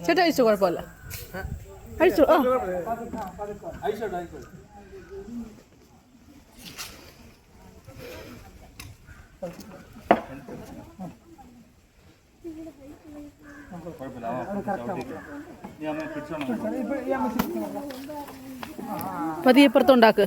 ചേട്ടാ അയച്ചു, കുഴപ്പമില്ല, അയച്ചു. ആ പതിയെ ഇപ്പുറത്തുണ്ടാക്ക്.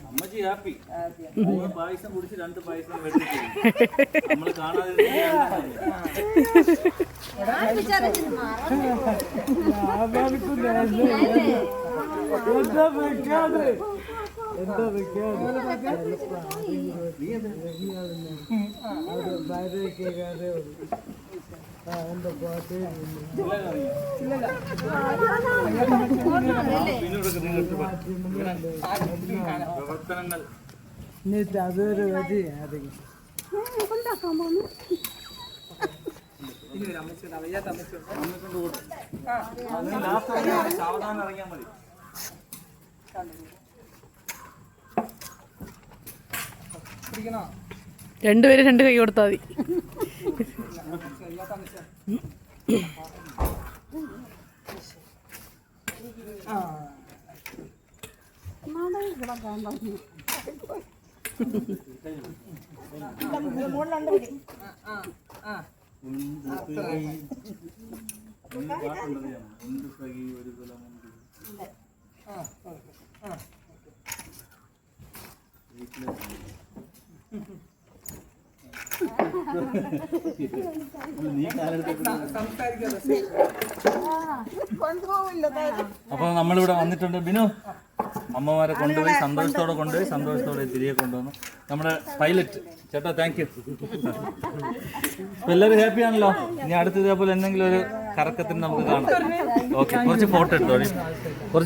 അമ്മച്ചി ഹാപ്പി. പായസം കുടിച്ച് 2 പായസം നമ്മള് കാണാതെ പ്രവർത്തനങ്ങൾ അതൊരു മതി. സാവധാനം ഇറങ്ങിയാൽ മതി. രണ്ടുപേരും 2 കൈ കൊടുത്താൽ മതി. അപ്പൊ നമ്മളിവിടെ വന്നിട്ടുണ്ട്. ബിനു അമ്മമാരെ കൊണ്ടുപോയി സന്തോഷത്തോടെ തിരികെ കൊണ്ടുവന്നു നമ്മുടെ പൈലറ്റ് ചേട്ടാ. Thank you. എല്ലാവരും ഹാപ്പി ആണല്ലോ. ഇനി അടുത്ത ഇതേപോലെ എന്തെങ്കിലും ഒരു കറക്കത്തിന് നമുക്ക് കാണാം. ഓക്കെ, കുറച്ച് ഫോട്ടോ എടുത്തോളി.